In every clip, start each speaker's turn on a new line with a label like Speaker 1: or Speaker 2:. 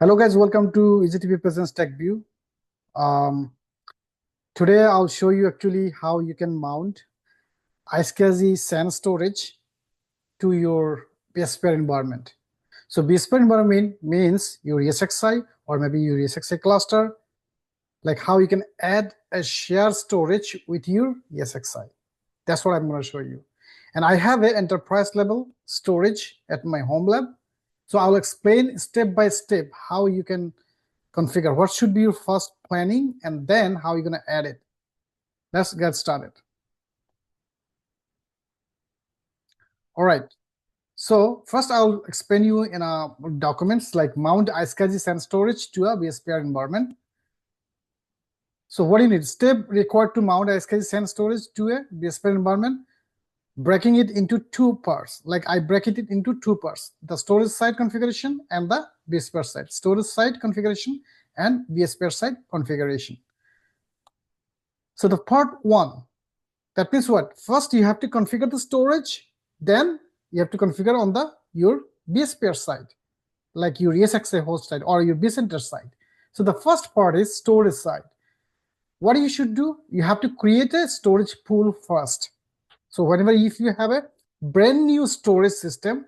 Speaker 1: Hello guys, welcome to EasyTV Presents Tech View. Today I'll show you actually how you can mount iSCSI SAN storage to your VSphere environment. So VSphere environment means your ESXi or maybe your ESXi cluster, like how you can add a shared storage with your ESXi. That's what I'm going to show you. And I have an enterprise level storage at my home lab. So I'll explain step by step how you can configure what should be your first planning and then how you're going to add it. Let's get started. All right. So first I'll explain you in documents like mount iSCSI SAN storage to a VSphere environment. So what do you need? Step required to mount iSCSI SAN storage to a VSphere environment. Breaking it into two parts. Like I break it into two parts: the storage side configuration and the VSphere side. Storage side configuration and VSphere side configuration. So the part one, that means what? First you have to configure the storage, then you have to configure on your VSphere side, like your ESXi host side or your vCenter side. So the first part is storage side. What you should do? You have to create a storage pool first. So whenever if you have a brand new storage system,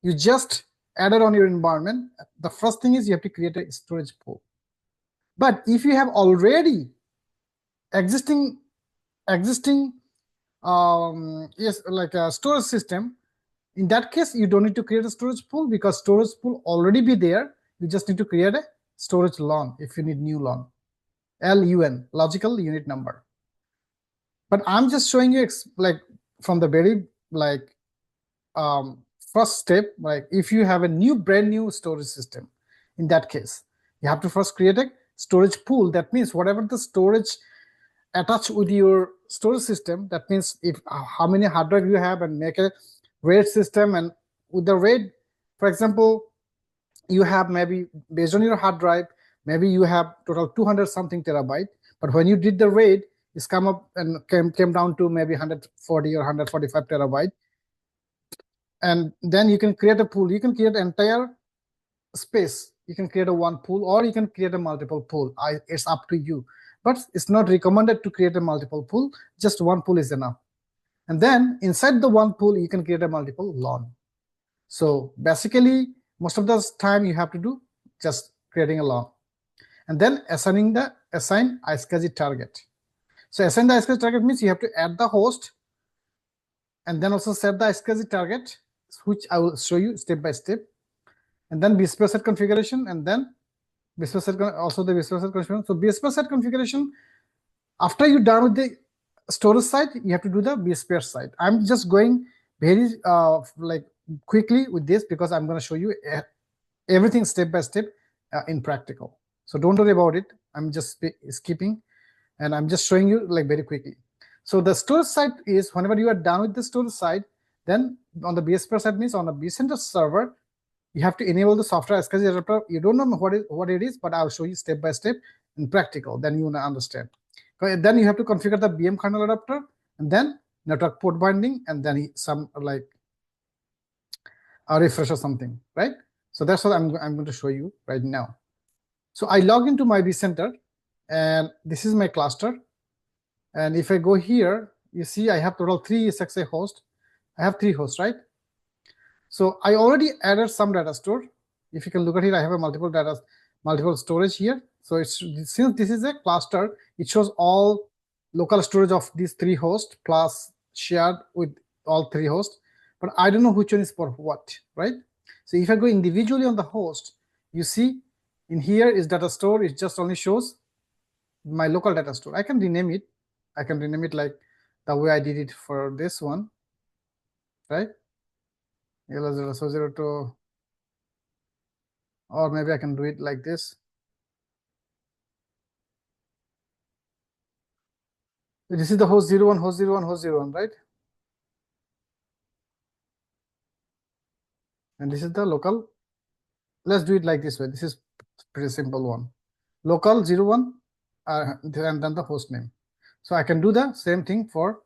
Speaker 1: you just add it on your environment, the first thing is you have to create a storage pool. But if you have already existing like a storage system, in that case you don't need to create a storage pool because storage pool already be there. You just need to create a storage LUN if you need new LUN, LUN, logical unit number. But I'm just showing you like from the very first step, like if you have a brand new storage system, in that case you have to first create a storage pool. That means whatever the storage attached with your storage system, that means if how many hard drive you have, and make a RAID system. And with the RAID, for example, you have maybe based on your hard drive, maybe you have total 200 something terabyte, but when you did the RAID, it's come up and came down to maybe 140 or 145 terabyte. And then you can create a pool. You can create entire space. You can create a one pool or you can create a multiple pool. It's up to you. But it's not recommended to create a multiple pool. Just one pool is enough. And then inside the one pool, you can create a multiple LUN. So basically, most of the time you have to do just creating a LUN. And then assign iSCSI target. So assign the iSCSI target means you have to add the host and then also set the iSCSI target, which I will show you step by step. And then VSphere set configuration, and then VSphere set also the VSphere set configuration. So VSphere set configuration, after you're done with the storage side, you have to do the VSphere side. I'm just going very quickly with this because I'm going to show you everything step by step in practical. So don't worry about it. I'm just skipping and I'm just showing you like very quickly. So the storage side is whenever you are done with the storage side, then on the VSphere side means on a vCenter server, you have to enable the software iSCSI adapter. You don't know what it is, but I'll show you step by step in practical. Then you will understand. Okay, then you have to configure the VMKernel adapter, and then network port binding, and then some like a refresh or something, right? So that's what I'm going to show you right now. So I log into my vCenter, and this is my cluster. And if I go here, you see I have total 3 ESXi hosts. I have 3 hosts, right? So I already added some data store. If you can look at it, I have a multiple storage here. So since this is a cluster, it shows all local storage of these 3 hosts plus shared with all 3 hosts. But I don't know which one is for what, right? So if I go individually on the host, you see in here is Datastore. It just only shows my local data store. I can rename it. I can rename it like the way I did it for this one, right? 002, or maybe I can do it like this. This is the host 01, host 01, host 01, right? And this is the local. Let's do it like this way. This is pretty simple one. Local 01 and then the host name. So I can do the same thing for,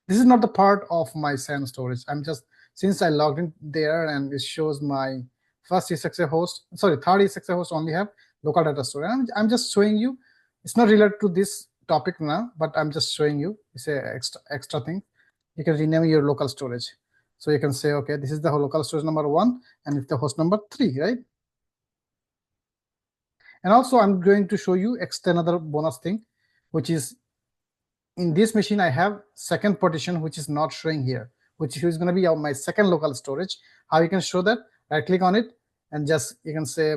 Speaker 1: this is not the part of my SAN storage. I'm just, since I logged in there and it shows my first ESXi host, sorry, third ESXi host only have local data store. And I'm just showing you, it's not related to this topic now, but I'm just showing you, it's a extra thing. You can rename your local storage. So you can say, okay, this is the local storage number 1 and it's the host number 3, right? And also I'm going to show you another bonus thing, which is in this machine I have second partition, which is not showing here, which is going to be my second local storage. How you can show that? Right click on it and just you can say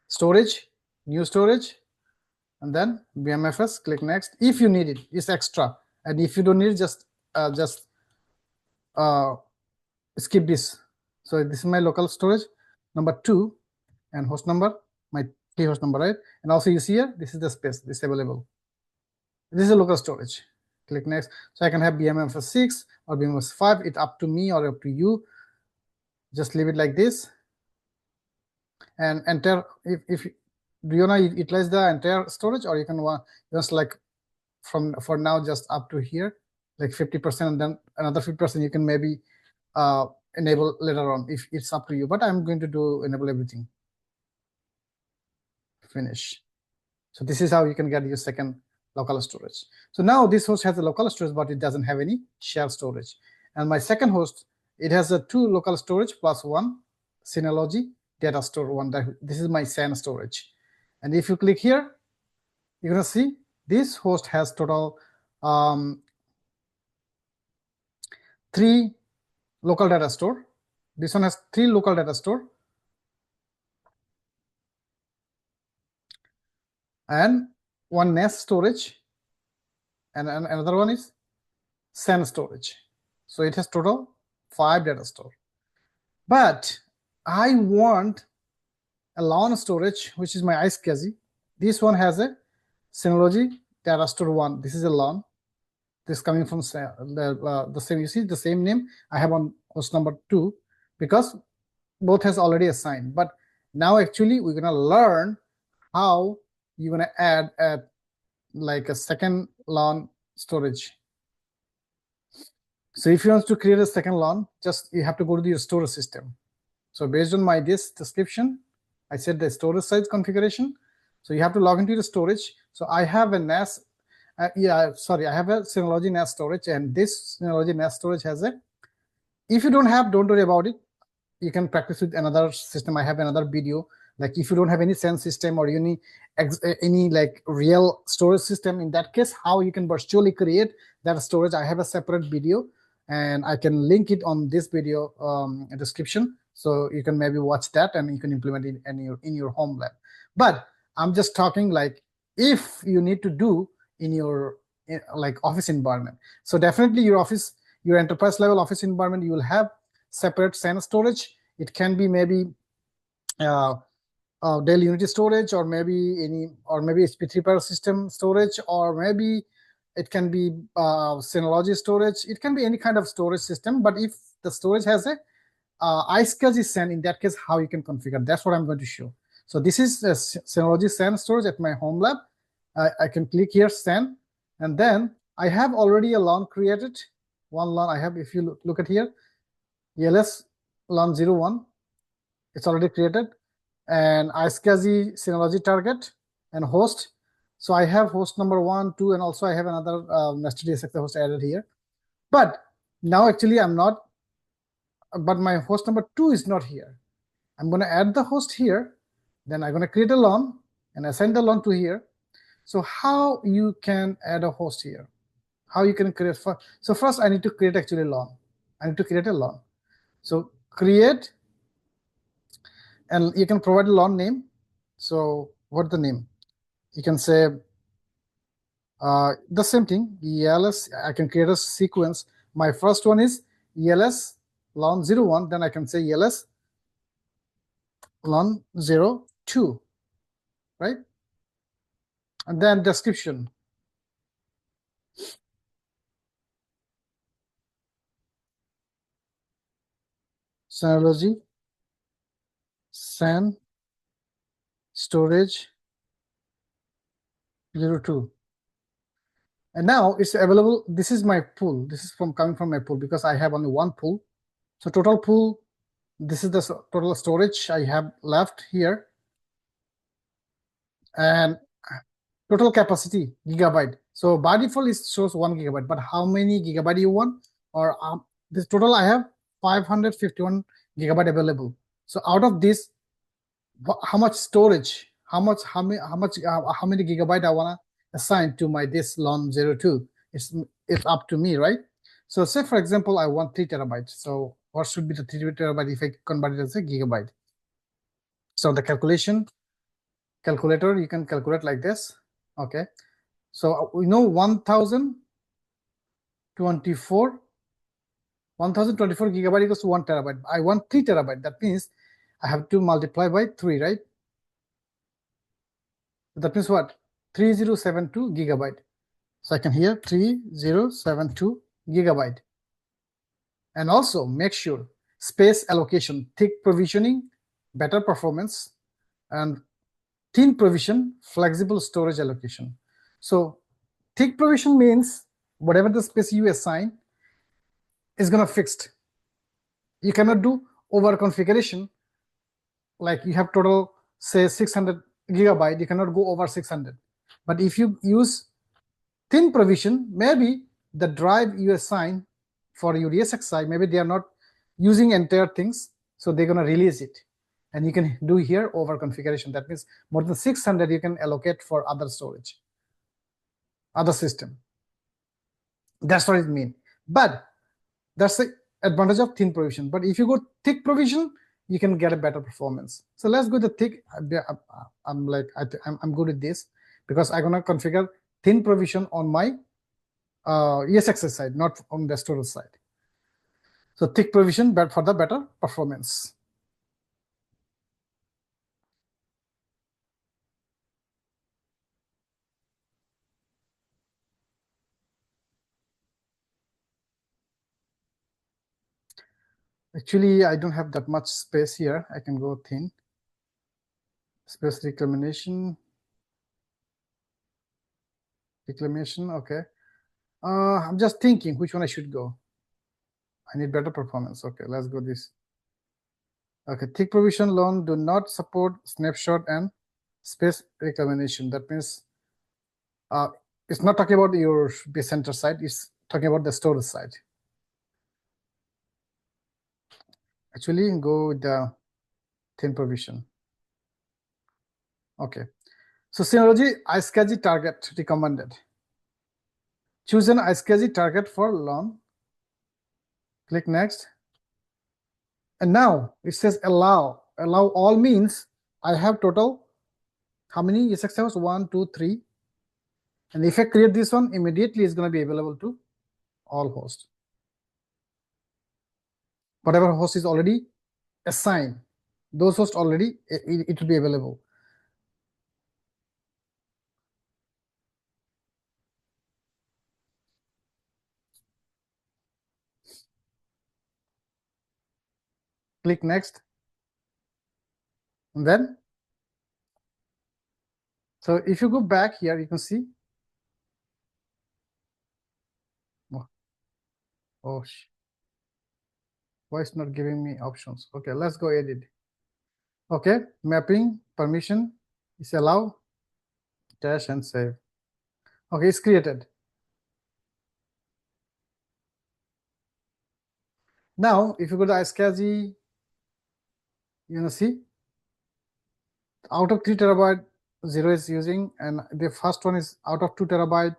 Speaker 1: storage, new storage, and then BMFS, click next. If you need it, it's extra, and if you don't need it, just skip this. So this is my local storage number 2 and host number, my 3 host number, right? And also you see here, this is the space, this is available. This is a local storage. Click next. So I can have BMFS 6 or BMFS 5. It's up to me or up to you. Just leave it like this. And enter, if do you want to utilize the entire storage, or you can just like for now just up to here, like 50%, and then another 50% you can maybe enable later on, if it's up to you. But I'm going to enable everything. Finish. So this is how you can get your second local storage. So now this host has a local storage, but it doesn't have any shared storage. And my second host, it has a 2 local storage plus 1 Synology Datastore 1. This is my SAN storage. And if you click here, you're gonna see this host has total 3 local data store. This one has 3 local data store. And 1 NAS storage, and another one is SAN storage. So it has total 5 data store. But I want a LUN storage, which is my iSCSI. This one has a Synology Datastore 1. This is a LUN. This coming from the same, you see the same name I have on host number 2, because both has already assigned. But now actually we're gonna learn how you're gonna add like a second LUN storage. So if you want to create a second LUN, just you have to go to your storage system. So based on this description, I said the storage size configuration. So you have to log into the storage. So I have a NAS. I have a Synology NAS storage, and this Synology NAS storage has a. If you don't worry about it. You can practice with another system. I have another video. Like if you don't have any SAN system or any like real storage system, in that case, how you can virtually create that storage, I have a separate video, and I can link it on this video description. So you can maybe watch that and you can implement it in your home lab. But I'm just talking like if you need to do in your like office environment. So definitely your enterprise level office environment, you will have separate SAN storage. It can be maybe Dell Unity storage, or maybe HP3 per system storage, or maybe it can be Synology storage. It can be any kind of storage system. But if the storage has a iSCSI SAN, in that case, how you can configure, that's what I'm going to show. So this is a Synology SAN storage at my home lab. I can click here SAN, and then I have already a LUN created. One LUN I have, if you look at here, ELS LUN 01, it's already created, and iSCSI Synology target and host. So I have host number 1, 2, and also I have another nested ESXi host added here. But now actually I'm not, but my host number 2 is not here. I'm going to add the host here, then I'm going to create a LUN and assign the LUN to here. So how you can add a host here? How you can create? So first I need to create actually LUN. I need to create a LUN. So create, and you can provide a LUN name. So what's the name? You can say the same thing, ELS. I can create a sequence. My first one is ELS LUN 01. Then I can say ELS LUN 02, right? And then description. Synology SAN storage 02. And now it's available. This is my pool. This is coming from my pool, because I have only one pool. So total pool this is the total storage I have left here, and total capacity gigabyte. So by default it shows 1 gigabyte, but how many gigabyte you want? Or this total I have 551 gigabyte available. So out of this, how much storage, how many gigabyte I want to assign to my this LUN 02? It's up to me, right? So say for example I want 3 terabytes. So what should be the 3 terabyte if I convert it as a gigabyte? So the calculator, you can calculate like this. Okay, so we know 1024 gigabyte equals to 1 terabyte. I want 3 terabyte. That means I have to multiply by 3, right? That means what? 3072 gigabyte. So I can hear 3072 gigabyte. And also make sure space allocation, thick provisioning, better performance, and thin provision, flexible storage allocation. So thick provision means whatever the space you assign is gonna fixed. You cannot do over configuration. Like you have total say 600 gigabyte, you cannot go over 600. But if you use thin provision, maybe the drive you assign for your ESXi, maybe they are not using entire things, so they're gonna release it. And you can do here over configuration. That means more than 600 you can allocate for other storage, other system. That's what it means. But that's the advantage of thin provision. But if you go thick provision, you can get a better performance. So let's go to thick. I'm good with this because I'm gonna configure thin provision on my ESXi side, not on the storage side. So thick provision, but for the better performance. Actually, I don't have that much space here. I can go thin. Space reclamation. Okay. I'm just thinking which one I should go. I need better performance. Okay, let's go this. Okay, thick provision LUN do not support snapshot and space reclamation. That means it's not talking about your base center side, it's talking about the storage side. Actually, go with the thin provision. Okay, so Synology iSCSI target recommended. Choose an iSCSI target for LUN. Click next. And now it says allow. Allow all means I have total, how many ESXi hosts? 1, 2, 3. And if I create this one, immediately it's going to be available to all hosts. Whatever host is already assigned, those hosts already, it will be available. Click next. And then, so if you go back here, you can see. Oh, why it's not giving me options? Okay, let's go edit. Okay, mapping permission is allow, dash and save. Okay, it's created. Now, if you go to iSCSI, you know, see, out of 3 terabyte, 0 is using, and the first one is out of 2 terabyte,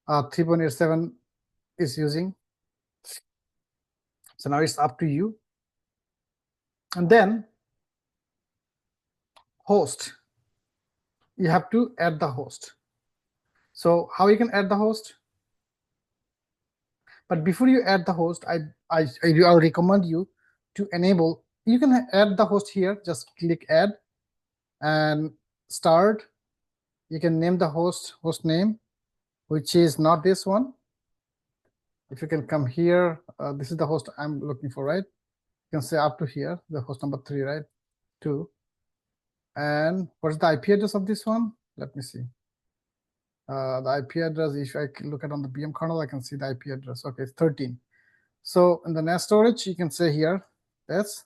Speaker 1: 3.87 is using. So now it's up to you. And then host, you have to add the host. So how you can add the host? But before you add the host, I'll recommend you to enable. You can add the host here. Just click add and start. You can name the host name, which is not this one. If you can come here, this is the host I'm looking for, right? You can say up to here, the host number 3, right? 2. And what's the IP address of this one? Let me see. The IP address, if I look at on the VMKernel, I can see the IP address. Okay, it's 13. So in the NAS storage, you can say here, that's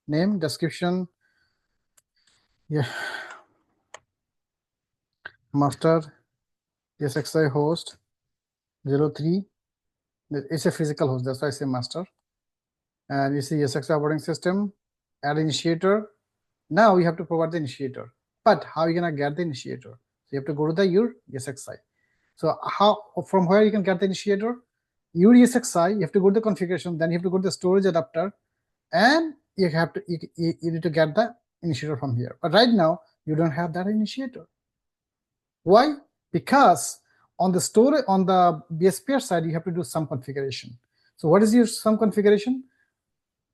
Speaker 1: name, description, yeah, master ESXi host 03. It's a physical host, that's why I say master. And you see ESXi operating system, add initiator. Now you have to provide the initiator. But how are you gonna get the initiator? So you have to go to your ESXi. So from where you can get the initiator? Your ESXi, you have to go to the configuration, then you have to go to the storage adapter, and you need to get the initiator from here. But right now you don't have that initiator. Why? Because on the BSPR side, you have to do some configuration. So what is your some configuration?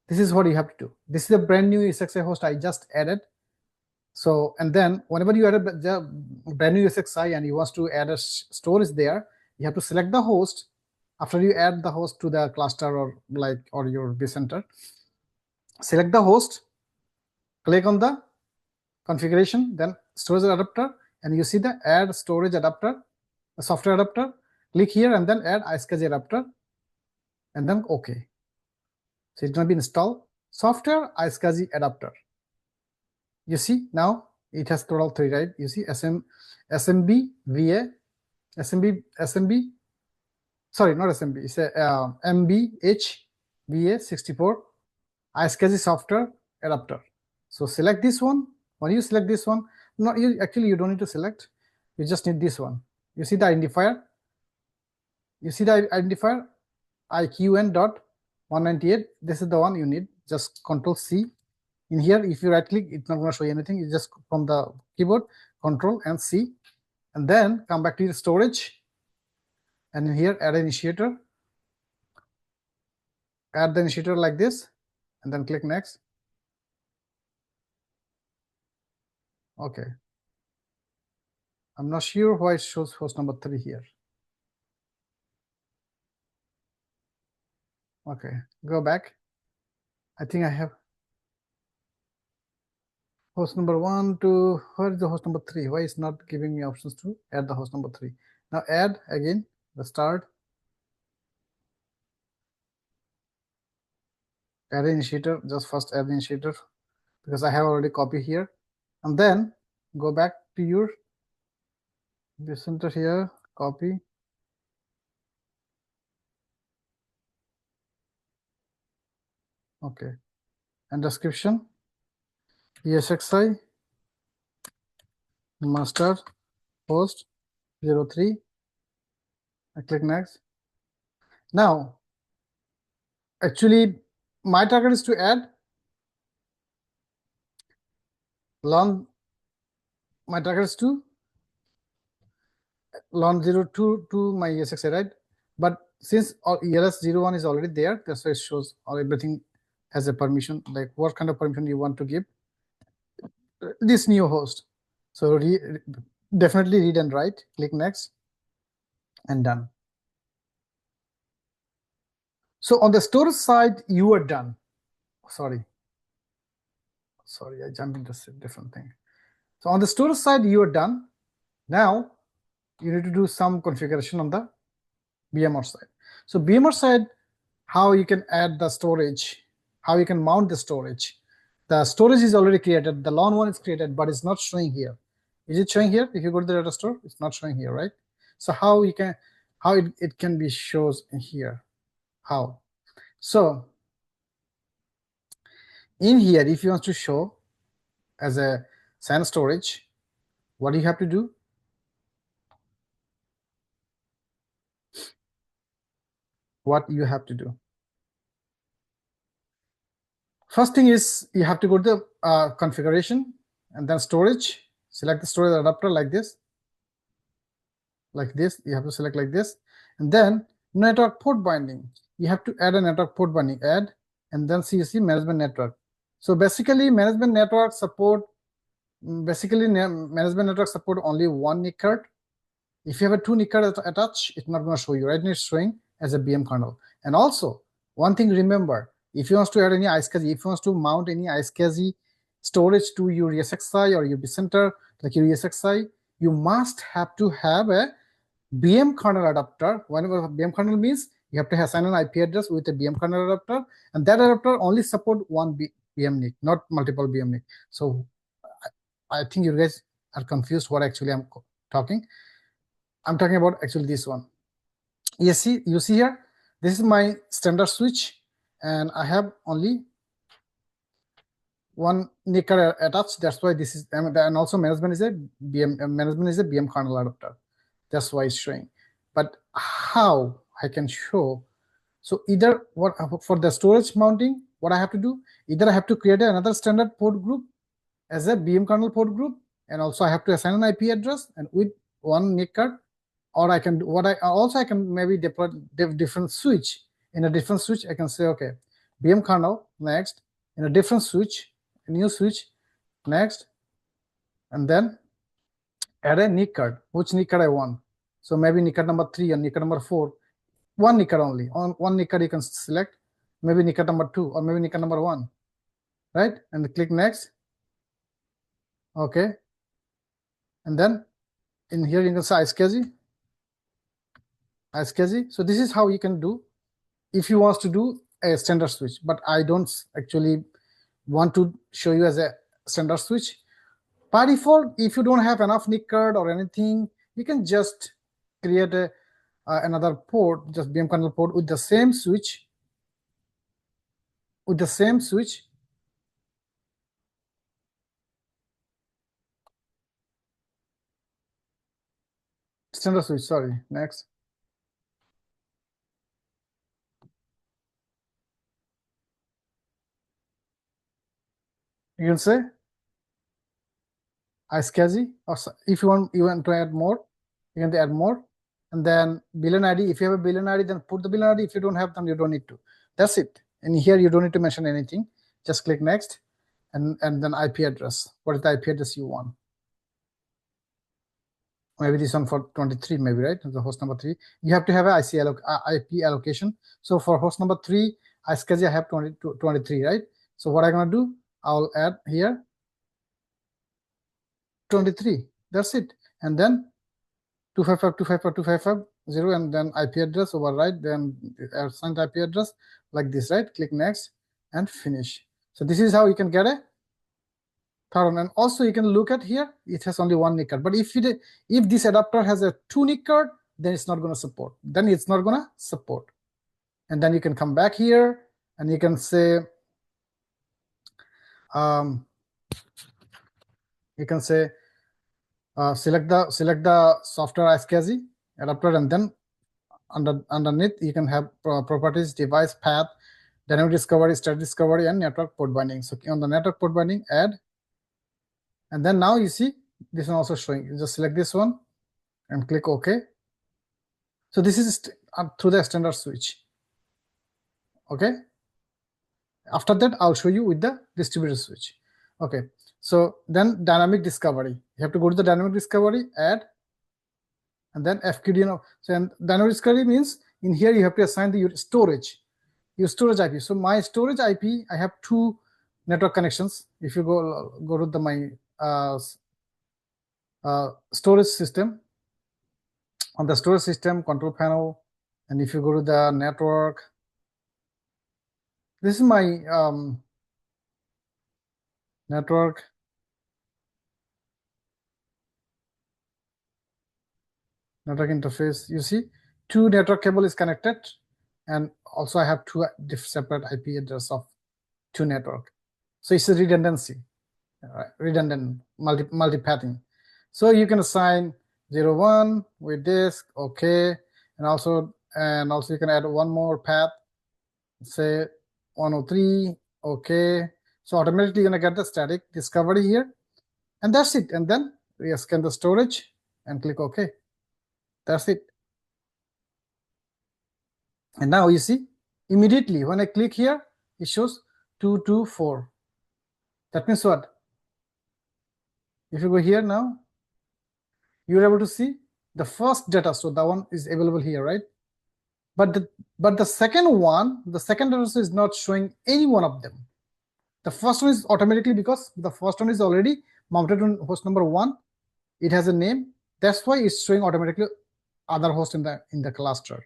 Speaker 1: This is what you have to do. This is a brand new ESXi host I just added. So, and then whenever you add a brand new ESXi and you want to add a storage there, you have to select the host. After you add the host to the cluster or your vCenter, select the host, click on the configuration, then storage adapter, and you see the add storage adapter, the software adapter. Click here and then add iSCSI adapter, and then OK. So it's going to be installed software iSCSI adapter. You see now it has total 3, right? You see SMB VA, SMB. Sorry, not SMB. It's a MBH VA 64 iSCSI software adapter. So select this one. When you select this one, actually you don't need to select. You just need this one. You see the identifier. You see the identifier IQN.198. This is the one you need. Just Control C. In here, if you right click, it's not going to show you anything. You just from the keyboard, Control and C, and then come back to your storage. And in here, add initiator. Add the initiator like this, and then click next. Okay. I'm not sure why it shows host number 3 here. Okay, go back. I think I have host number 1 to where is the host number 3? Why is not giving me options to add the host number 3? Now add again the start. Add initiator, just first add the initiator because I have already copied here, and then go back to your vCenter here, copy. Okay, and description ESXi master host 03. I click next. Now actually my target is to add LUN. My target is to LUN 02 to my ESXi, right? But since ELS01 is already there, that's why it shows everything has a permission, like what kind of permission you want to give this new host. So definitely read and write, click next, and done. So on the storage side, you are done. Sorry, I jumped into a different thing. So on the storage side, you are done. Now you need to do some configuration on the VMware side. So VMware side, how you can add the storage, how you can mount the storage. The storage is already created. The LUN one is created, but it's not showing here. Is it showing here? If you go to the Datastore, it's not showing here, right? So how it can be shows in here? How? So in here, if you want to show as a SAN storage, what do you have to do? What you have to do? First thing is you have to go to the configuration and then storage. Select the storage adapter like this. You have to select like this, and then network port binding. You have to add a network port binding. Add, and then CSC management network. So basically, management network support. Management network support only one NIC card. If you have a 2 NIC card attached, it's not going to show you. Right now, it's showing as a VMKernel. And also, one thing remember: if you want to add any iSCSI, if you want to mount any iSCSI storage to your ESXi or your vCenter, like your ESXi, you must have to have a VMKernel adapter. Whenever VMKernel means you have to assign an IP address with a VMKernel adapter, and that adapter only support one VMNIC, not multiple VMNIC. So I think you guys are confused what actually I'm talking. I'm talking about actually this one. You see here, this is my standard switch, and I have only one NIC attached. That's why this is, and also management is a VM kernel adapter. That's why it's showing. But how I can show? So either what for the storage mounting, what I have to do, either I have to create another standard port group as a VMKernel port group, and also I have to assign an IP address and with one NIC card, or I can do what I can maybe deploy different switch. In a different switch, I can say, okay, VMKernel next, in a different switch, a new switch next, and then add a NIC card, which NIC card I want. So maybe NIC card number 3 and NIC card number 4, one NIC card only. On one NIC card you can select, maybe NIC card number 2 or maybe NIC card number 1, right? And click next. Okay, and then in here you can say iSCSI. So this is how you can do if you want to do a standard switch, but I don't actually want to show you as a standard switch. By default, if you don't have enough NIC card or anything, you can just create another port, just VMKernel port with the same switch. Standard switch, sorry, next. You can say iSCSI, or if you want to add more, you can add more. And then billion ID, if you have a billion ID, then put the billion ID. If you don't have them, you don't need to. That's it. And here you don't need to mention anything. Just click next, and then IP address. What is the IP address you want? Maybe this one for 23, maybe, right? The host number 3. You have to have an IP allocation. So for host number 3, iSCSI, I have 23, right? So what I'm gonna do, I'll add here 23. That's it. And then 255.255.255.0, and then IP address override, then assigned IP address like this, right? Click next and finish. So this is how you can get a pattern. And also you can look at here, it has only one NIC card. But if this adapter has a 2 NIC card, then it's not going to support. And then you can come back here and you can say, select the software iSCSI adapter, and then underneath you can have properties, device, path, dynamic discovery, state discovery, and network port binding. So on the network port binding, add, and then now you see this one also showing. You just select this one and click OK. So this is through the standard switch. Okay. After that, I'll show you with the distributed switch. Okay. So then dynamic discovery. You have to go to the dynamic discovery, add, and then FQDN. So dynamic discovery means in here you have to assign your storage IP. So my storage IP, I have 2 network connections. If you go to my storage system, on the storage system control panel, and if you go to the network, this is my network interface. You see 2 network cable is connected, and also I have 2 separate IP address of 2 network. So it's a redundancy, redundant multi-pathing. So you can assign 01 with this, okay, and also you can add one more path, say 103, okay. So automatically you're gonna get the static discovery here, and that's it. And then we scan the storage and click OK. That's it. And now you see immediately when I click here, it shows 224. That means what? If you go here now, you're able to see the first data. So that one is available here, right? But the second one, the second data store is not showing any one of them. The first one is automatically, because the first one is already mounted on host number 1. It has a name. That's why it's showing automatically other host in the cluster.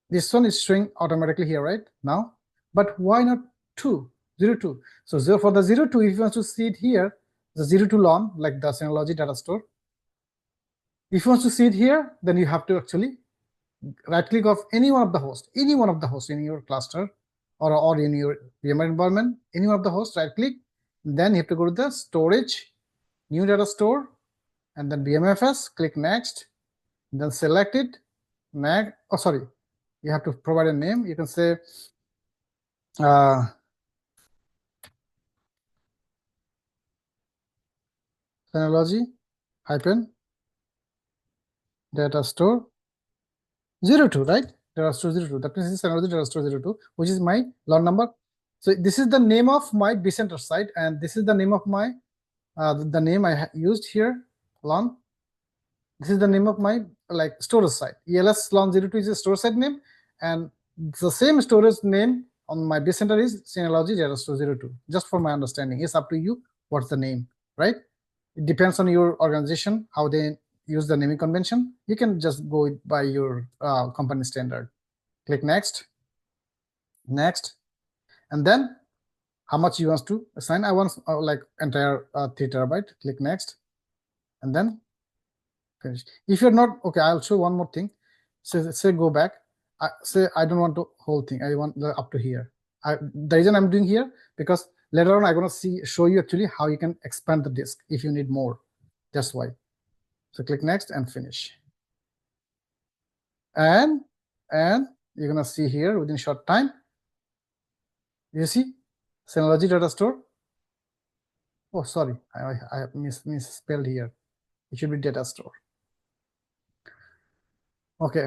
Speaker 1: This one is showing automatically here right now. But why not 2? 02. So 0 for the 02, if you want to see it here, the 02 LUN, like the Synology Datastore. If you want to see it here, then you have to actually right click of any one of the hosts in your cluster or in your VMware environment, any one of the hosts, right click, then you have to go to the storage, new data store, and then VMFS, click next, then select it, you have to provide a name. You can say Synology hyphen Datastore 02, right? Datastore 02. That means it's Synology Datastore 02, which is my LUN number. So this is the name of my vCenter site, and this is the name of my the name I used here, LUN. This is the name of my like storage site. ELS LUN 02 is a storage site name, and the same storage name on my vCenter is Synology Datastore 02. Just for my understanding, it's up to you what's the name, right? It depends on your organization how they use the naming convention. You can just go by your company standard. Click next, and then how much you want to assign. I want like entire 3 terabyte. Click next, and then finish. If you're not okay, I'll show one more thing. Say go back. Say I don't want the whole thing. I want the up to here. The reason I'm doing here because later on I'm gonna show you actually how you can expand the disk if you need more. That's why. So click next and finish. And you're gonna see here within short time. You see Synology Datastore. Oh, sorry, I misspelled here. It should be Datastore. Okay.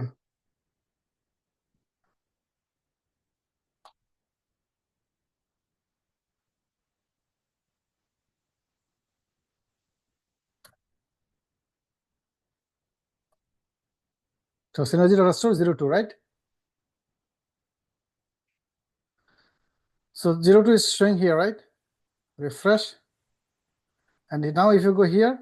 Speaker 1: So Synology Datastore 02, right? So 02 is showing here, right? Refresh. And now if you go here,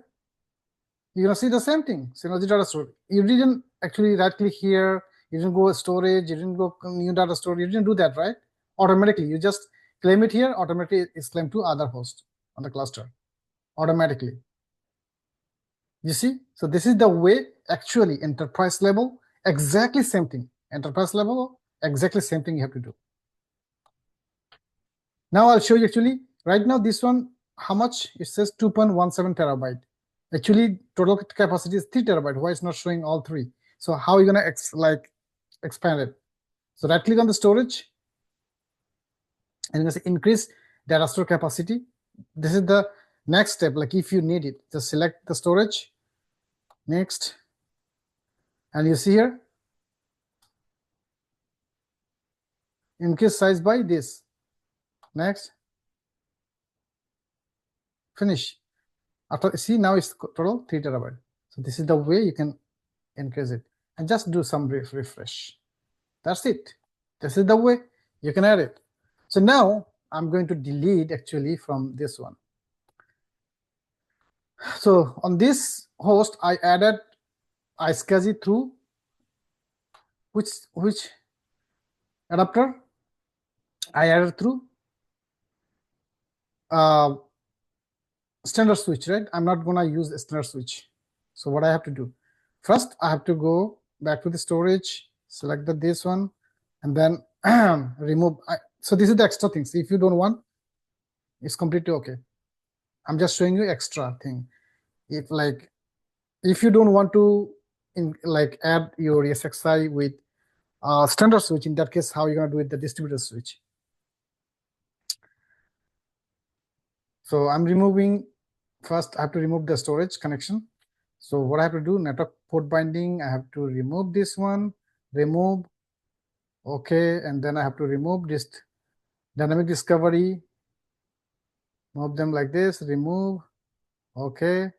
Speaker 1: you're gonna see the same thing, Synology Datastore. You didn't actually right click here, you didn't go storage, you didn't go new data store, you didn't do that, right? Automatically, you just claim it here, automatically it's claimed to other host on the cluster, automatically. You see? So this is the way actually enterprise level, exactly same thing. Enterprise level, exactly same thing you have to do. Now I'll show you actually, right now this one, how much? It says 2.17 terabyte. Actually, total capacity is 3 terabyte. Why it's not showing all three? So how are you gonna expand it? So right click on the storage and you say increase data store capacity. This is the next step. Like if you need it, just select the storage, next, and you see here, increase size by this, next, finish. After see now it's total 3 terabyte. So this is the way you can increase it, and just do some refresh. That's it. This is the way you can add it. So now I'm going to delete actually from this one. So on this host, I added iSCSI through which adapter? I added through standard switch, right? I'm not gonna use a standard switch. So what I have to do? First, I have to go back to the storage, select this one, and then remove. So this is the extra things. If you don't want, it's completely okay. I'm just showing you extra thing. If you don't want to add your ESXi with standard switch, in that case, how you're gonna do it? The distributor switch. So I'm removing. First, I have to remove the storage connection. So what I have to do, network port binding, I have to remove this one, remove, okay, and then I have to remove this dynamic discovery, move them like this, remove, okay,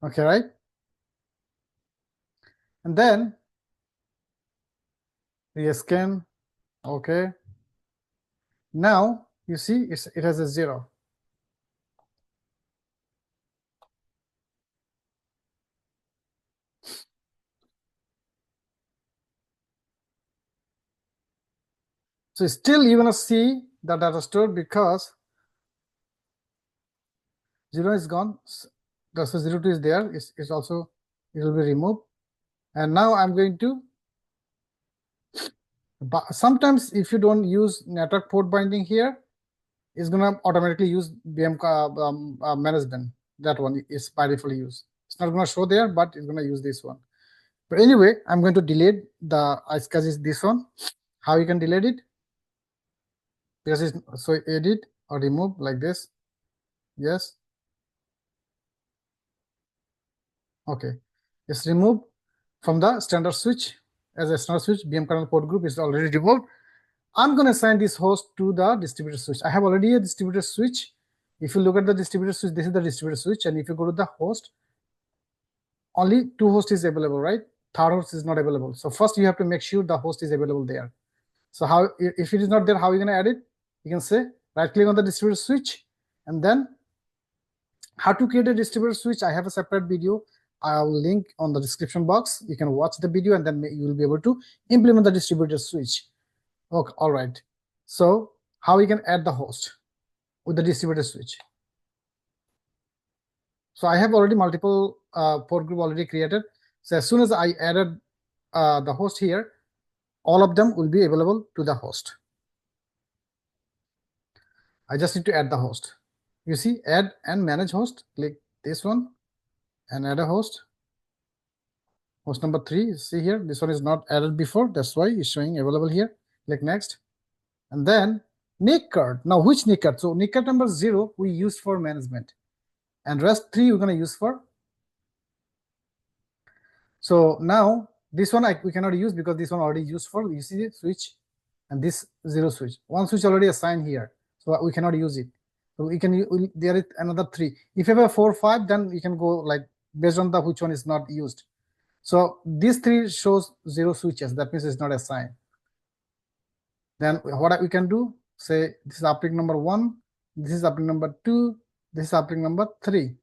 Speaker 1: right? And then rescan, okay. Now you see it has a 0. So still you're gonna see the data store because 0 is gone. So 02 is there. It's also, it will be removed. And now I'm going to, sometimes if you don't use network port binding here, it's gonna automatically use management. That one is by default used. It's not gonna show there, but it's gonna use this one. But anyway, I'm going to delete the iSCSI this one. How you can delete it? Because it's, so edit or remove like this. Yes. Okay. It's removed from the standard switch. As a standard switch, VMKernel Port Group is already removed. I'm going to assign this host to the distributed switch. I have already a distributed switch. If you look at the distributed switch, this is the distributed switch. And if you go to the host, only 2 hosts is available, right? Third host is not available. So first you have to make sure the host is available there. So how, if it is not there, how are you going to add it? You can say right click on the distributed switch, and then how to create a distributed switch. I have a separate video. I will link on the description box. You can watch the video and then you will be able to implement the distributed switch. Okay, all right. So how you can add the host with the distributed switch? So I have already multiple port group already created. So as soon as I added the host here, all of them will be available to the host. I just need to add the host. You see, add and manage host. Click this one and add a host. Host number 3. See here, this one is not added before. That's why it's showing available here. Click next. And then NIC card. Now, which NIC card? So NIC card number 0 we use for management, and rest 3 we're going to use for. So now this one we cannot use because this one already used for UC switch, and this 0 switch. One switch already assigned here, so we cannot use it. So we can, there is another 3. If you have a 4, 5, then you can go like based on the which one is not used. So these 3 shows 0 switches. That means it's not assigned. Then what we can do, say this is uplink number 1, this is uplink number 2, this is uplink number 3.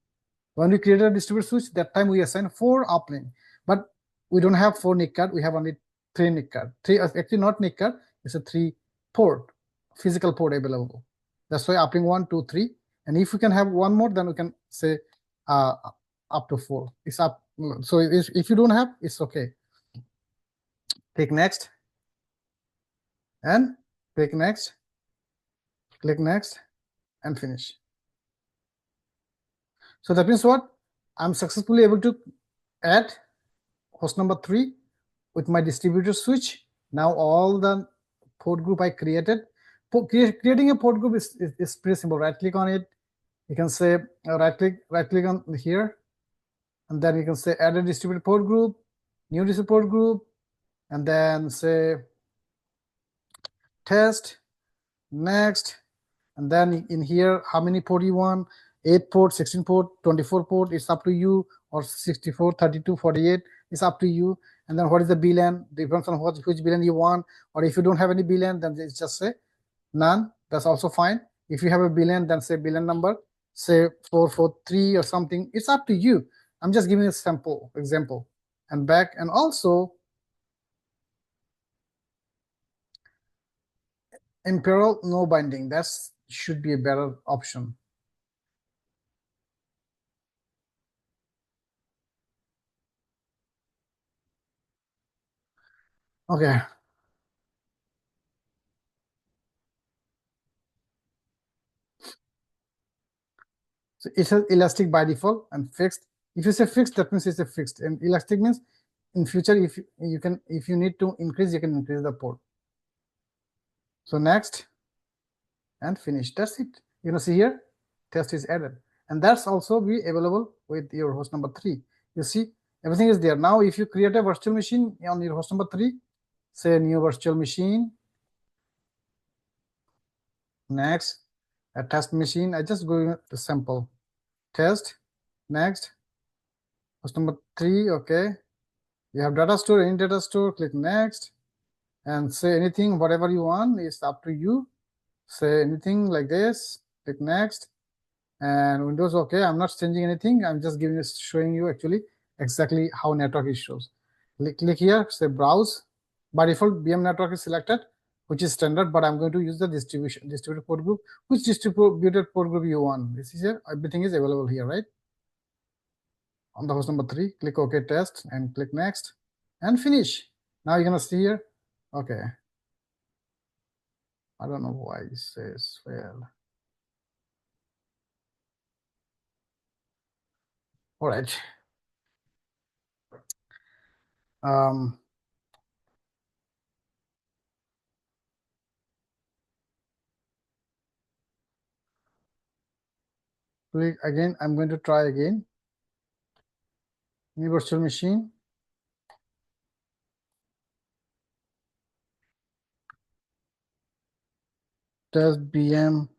Speaker 1: When we created a distributed switch, that time we assign 4 uplink, but we don't have 4 NIC card. We have only 3 NIC card. 3 actually not NIC card. It's a 3 port, physical port available. That's why uplink 1, 2, 3. And if we can have one more, then we can say up to 4. It's up. So if you don't have, it's okay. Click next. And click next, and finish. So that means what? I'm successfully able to add host number 3 with my distributed switch. Now all the port group I created. Creating a port group is pretty simple. Right click on it. You can say right click on here, and then you can say add a distributed port group, new distributed port group, and then say test, next, and then in here how many port you want, 8 port, 16 port, 24 port, it's up to you, or 64, 32, 48, it's up to you. And then what is the VLAN? Depends on which VLAN you want, or if you don't have any VLAN, then it's just say none. That's also fine. If you have a VLAN, then say VLAN number, say 443 or something. It's up to you. I'm just giving a sample example. And back, and also in parallel, no binding. That should be a better option. Okay. So it has elastic by default and fixed. If you say fixed, that means it's a fixed. And elastic means in future, if you need to increase, you can increase the port. So next and finish. That's it. You know, see here, test is added. And that's also be available with your host number 3. You see, everything is there. Now, if you create a virtual machine on your host number 3, say new virtual machine, next, a test machine. I just go to sample test, next, host number 3, okay. You have data store, in data store, click next, and say anything, whatever you want, is up to you. Say anything like this, click next, and Windows, okay. I'm not changing anything. I'm just showing you actually exactly how network is shows. Click here, say browse. By default, VM network is selected. which is standard, but I'm going to use the distributed port group. Which distributed port group you want? This is here. Everything is available here, right? On the host number 3, click OK test and click next and finish. Now you're gonna see here. Okay. I don't know why it says fail. All right. Click again. I'm going to try again. New virtual machine. Test VM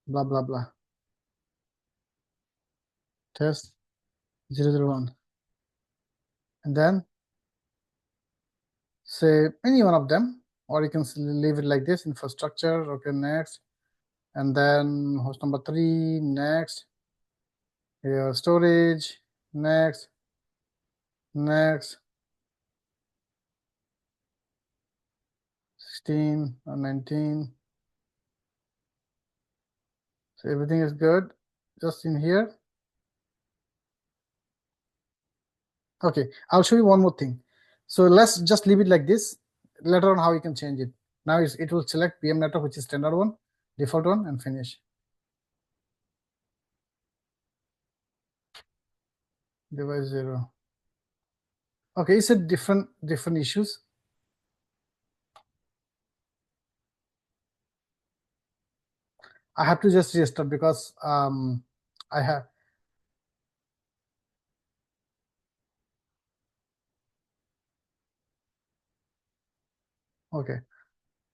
Speaker 1: blah blah blah. Test 001. And then say any one of them, or you can leave it like this: infrastructure. Okay, next. And then host number 3, next. Here, storage, next, next. 16 or 19. So everything is good just in here. Okay, I'll show you one more thing. So let's just leave it like this. Later on how you can change it. Now it will select VM network, which is standard one, default one, and finish. Device 0. Okay, it's a different issues. I have to just restart because I have. Okay,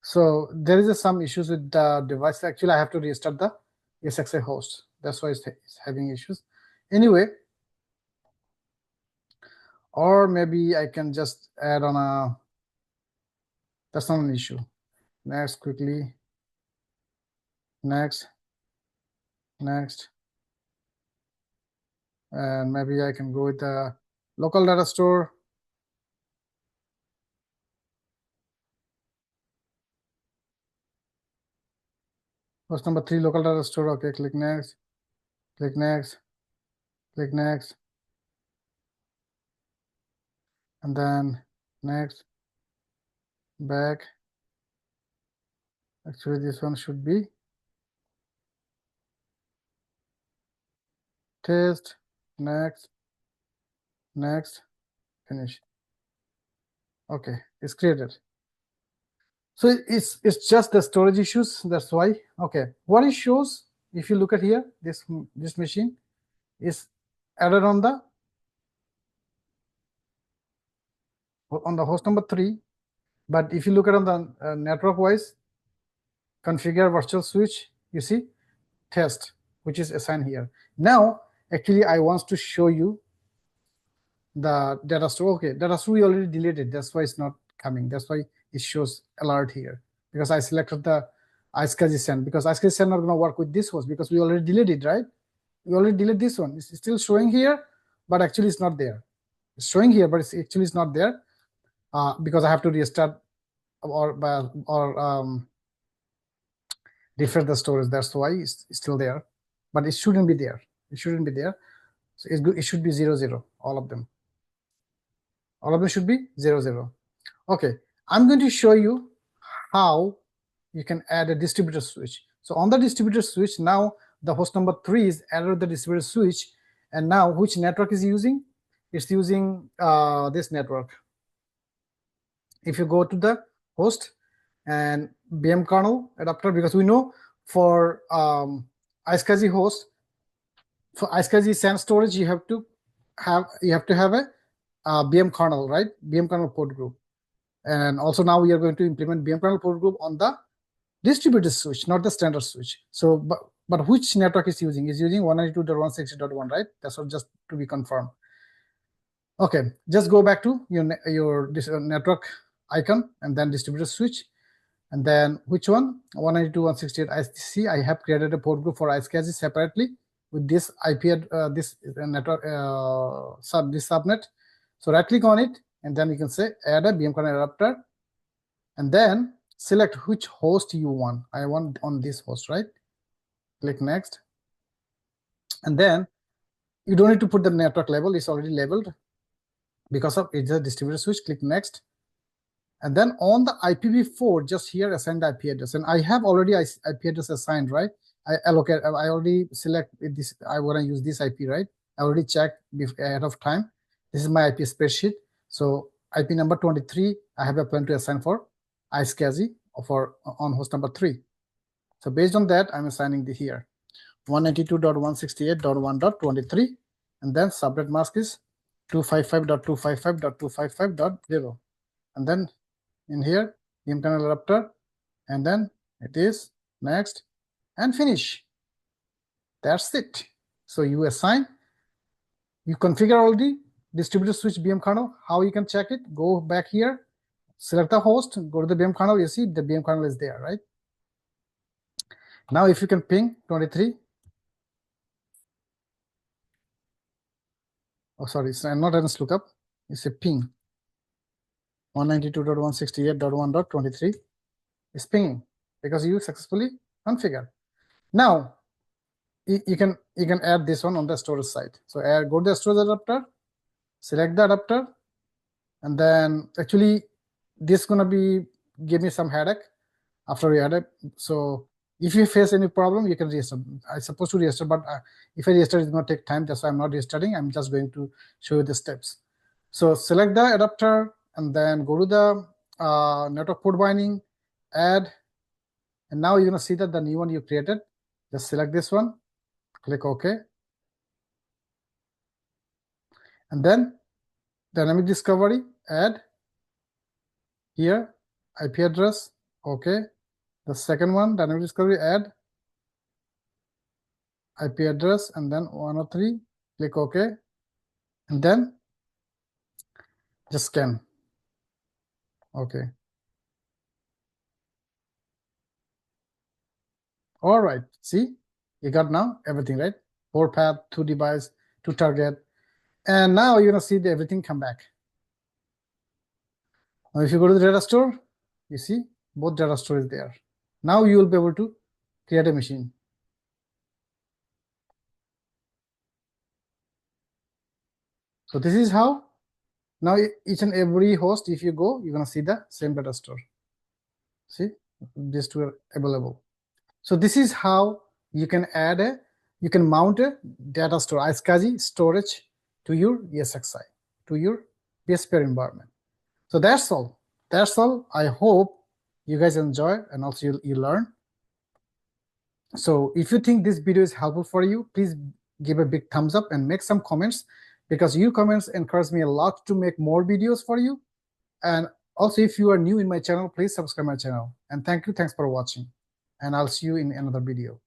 Speaker 1: so there is some issues with the device. Actually, I have to restart the ESXi host. That's why it's having issues. Anyway, or maybe I can just add on a. That's not an issue. Next, quickly. Next, next. And maybe I can go with the local data store. Host number 3, local data store. Okay, click next, click next, click next. And then next, back. Actually, this one should be test, next, next, finish. Okay, it's created. So it's just the storage issues. That's why. Okay, what it shows, if you look at here, this machine is added on the host number 3. But if you look at on the network wise, configure virtual switch, you see test, which is assigned here. Now, actually, I want to show you the data store. Okay, data store we already deleted. That's why it's not coming. That's why it shows alert here, because I selected the iSCSI send, because iSCSI send not going to work with this host because we already deleted, right? We already deleted this one. It's still showing here, but actually it's not there. It's showing here, but it's actually it's not there because I have to restart or refresh the storage. That's why it's still there, but it shouldn't be there. It shouldn't be there. So it should be 00, all of them. All of them should be 00. Okay, I'm going to show you how you can add a distributor switch. So on the distributor switch, now the host number 3 is added to the distributor switch, and now which network is using? It's using this network. If you go to the host and VMKernel adapter, because we know for iSCSI host, for iSCSI SAN storage, you have to have a VMKernel, right? VMKernel Port Group. And also now we are going to implement VMKernel Port Group on the distributed switch, not the standard switch. So, but which network is using? Is using 192.168.1, right? That's what, just to be confirmed. Okay, just go back to your network icon and then distributed switch, and then which one? 192.168 I have created a port group for iSCSI separately with this IP this network this subnet. So right click on it, and then you can say add a VMKernel adapter, and then select which host you want. I want on this host, right? Click next, and then you don't need to put the network label, it's already labeled because of it's a distributed switch. Click next, and then on the IPv4, just here assign the IP address, and I have already IP address assigned, right? I already select this. I want to use this IP, right? I already checked ahead of time. This is my IP spreadsheet. So IP number 23, I have a plan to assign for iSCSI for on host number 3. So based on that, I'm assigning the here 192.168.1.23, and then subnet mask is 255.255.255.0, and then in here VMKernel adapter, and then it is next and finish. That's it. So you assign, you configure already distributed switch VMKernel. How you can check it? Go back here, select the host, go to the VMKernel. You see the VMKernel is there, right? Now if you can ping 23. Oh, sorry, it's not an lookup. It's a ping 192.168.1.23 is pinging because you successfully configured. Now you can add this one on the storage side. So go to the storage adapter, select the adapter, and then actually this is gonna give me some headache after we add it. So if you face any problem, you can restart. I'm supposed to restart, but if I restart, it's gonna take time. That's why I'm not restarting. I'm just going to show you the steps. So select the adapter and then go to the network port binding, add, and now you're gonna see that the new one you created. Just select this one, click OK, and then dynamic discovery, add here IP address, OK. The second one, dynamic discovery, add IP address, and then 103, click OK, and then just scan. Okay. All right. See, you got now everything, right? 4 path, 2 device, 2 target, and now you're gonna see everything come back. Now, if you go to the data store, you see both data store is there. Now you will be able to create a machine. So this is how now each and every host, if you go, you're gonna see the same data store. See, these two are available. So this is how you can mount a data store iSCSI storage to your ESXi, to your VSphere environment. So that's all. That's all. I hope you guys enjoy and also you learn. So if you think this video is helpful for you, please give a big thumbs up and make some comments, because your comments encourage me a lot to make more videos for you. And also, if you are new in my channel, please subscribe my channel. And thanks for watching. And I'll see you in another video.